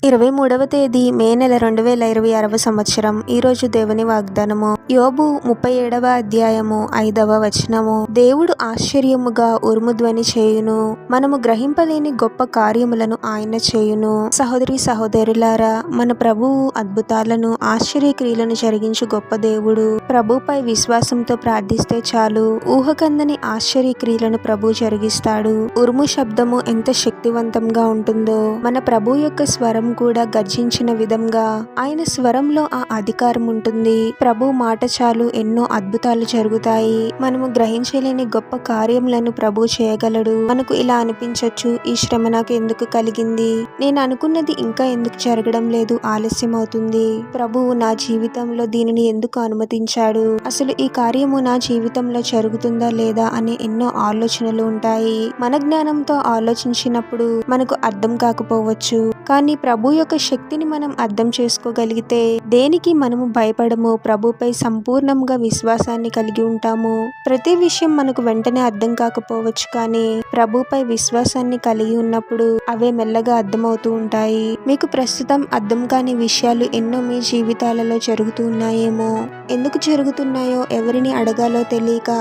23వ తేదీ మే నెల 2026 సంవత్సరం. ఈరోజు దేవుని వాగ్దానము యోబు 37వ అధ్యాయము 5వ వచనము. దేవుడు ఆశ్చర్యముగా ఉరుము ధ్వని చేయును, మనము గ్రహింపలేని గొప్ప కార్యములను ఆయన చేయును. సహోదరి సహోదరులారా, మన ప్రభువు అద్భుతాలను ఆశ్చర్యక్రియలను జరిగించు గొప్ప దేవుడు. ప్రభుపై విశ్వాసంతో ప్రార్థిస్తే చాలు, ఊహకందని ఆశ్చర్యక్రియలను ప్రభు జరిగిస్తాడు. ఉరుము శబ్దము ఎంత శక్తివంతంగా ఉంటుందో, మన ప్రభు యొక్క స్వరం కూడా గర్జించిన విధంగా ఆయన స్వరంలో ఆ అధికారం ఉంటుంది. ప్రభు మాట చాలు ఎన్నో అద్భుతాలు జరుగుతాయి. మనము గ్రహించలేని గొప్ప కార్యములను ప్రభు చేయగలడు. మనకు ఇలా అనిపించొచ్చు, ఈ శ్రమ నాకు ఎందుకు కలిగింది, నేను అనుకున్నది ఇంకా ఎందుకు జరగడం లేదు, ఆలస్యం అవుతుంది, ప్రభువు నా జీవితంలో దీనిని ఎందుకు అనుమతించాడు, అసలు ఈ కార్యము నా జీవితంలో జరుగుతుందా లేదా అనే ఎన్నో ఆలోచనలు ఉంటాయి. మన జ్ఞానంతో ఆలోచించినప్పుడు మనకు అర్థం కాకపోవచ్చు, కానీ ప్రభు యొక్క శక్తిని మనం అర్థం చేసుకోగలిగితే దేనికి మనము భయపడము, ప్రభుపై సంపూర్ణంగా విశ్వాసాన్ని కలిగి ఉంటాము. ప్రతి విషయం మనకు వెంటనే అర్థం కాకపోవచ్చు, కానీ ప్రభుపై విశ్వాసాన్ని కలిగి ఉన్నప్పుడు అవే మెల్లగా అర్థమవుతూ ఉంటాయి. మీకు ప్రస్తుతం అర్థం కాని విషయాలు ఎన్నో మీ జీవితాలలో జరుగుతూ ఉన్నాయేమో. ఎందుకు జరుగుతున్నాయో ఎవరిని అడగాలో తెలియక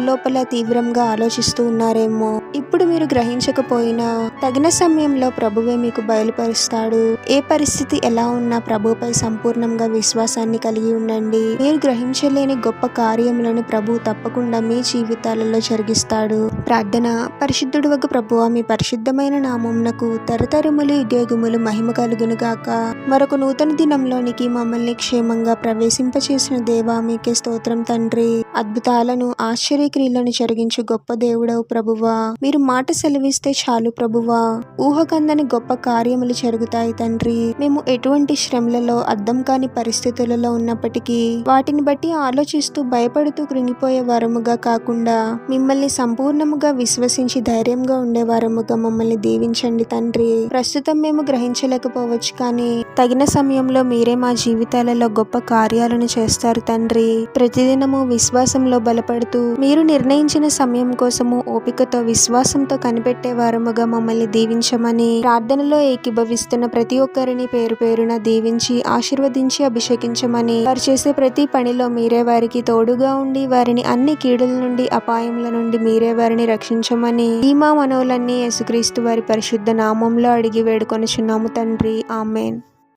లోపల తీవ్రంగా ఆలోచిస్తూ ఉన్నారేమో. ఇప్పుడు మీరు గ్రహించకపోయినా తగిన సమయంలో ప్రభువే మీకు బయలుపరుస్తాడు. ఏ పరిస్థితి ఎలా ఉన్నా ప్రభుపై సంపూర్ణంగా విశ్వాసాన్ని కలిగి ఉండండి. మీరు గ్రహించలేని గొప్ప కార్యములను ప్రభు తప్పకుండా మీ జీవితాలలో జరిగిస్తాడు. ప్రార్థన. పరిశుద్ధుడు వగు ప్రభువా, మీ పరిశుద్ధమైన నామమునకు తరతరములు యుగయుగములు మహిమ కలుగును గాక. మరొక నూతన దినంలోనికి మమ్మల్ని క్షేమంగా ప్రవేశింపచేసిన దేవా, మీకే స్తోత్రం తండ్రి. అద్భుతాలను ఆశ్చర్యక్రియలను జరిగించు గొప్ప దేవుడవు ప్రభువా. మీరు మాట సెలవిస్తే చాలు ప్రభువా, ఊహకందని గొప్ప కార్యములు జరుగుతాయి తండ్రి. మేము ఎటువంటి శ్రమలలో అర్థం కాని పరిస్థితులలో ఉన్నప్పటికీ వాటిని బట్టి ఆలోచిస్తూ భయపడుతూ కృంగిపోయే వారముగా కాకుండా మిమ్మల్ని సంపూర్ణముగా విశ్వసించి ధైర్యంగా ఉండే వారముగా మమ్మల్ని దీవించండి తండ్రి. ప్రస్తుతం మేము గ్రహించలేకపోవచ్చు, కానీ తగిన సమయంలో మీరే మా జీవితాలలో గొప్ప కార్యాలను చేస్తారు తండ్రి. ప్రతిదినము విశ్వాసంలో బలపడుతూ మీరు నిర్ణయించిన సమయం కోసము ఓపికతో విశ్వాసంతో కనిపెట్టే వారముగా మమ్మల్ని దీవించమని ప్రార్థనలో ఏకీభవిస్తున్న ప్రతి ఒక్కరిని పేరు పేరున దీవించి ఆశీర్వదించి అభిషేకించమని, వారు చేసే ప్రతి పనిలో మీరే వారికి తోడుగా ఉండి వారిని అన్ని కీడుల నుండి అపాయముల నుండి మీరే వారిని రక్షించమని ఈ మా మనవులన్నీ యేసుక్రీస్తు వారి పరిశుద్ధ నామంలో అడిగి వేడుకొనుచున్నాము తండ్రి. ఆమేన్.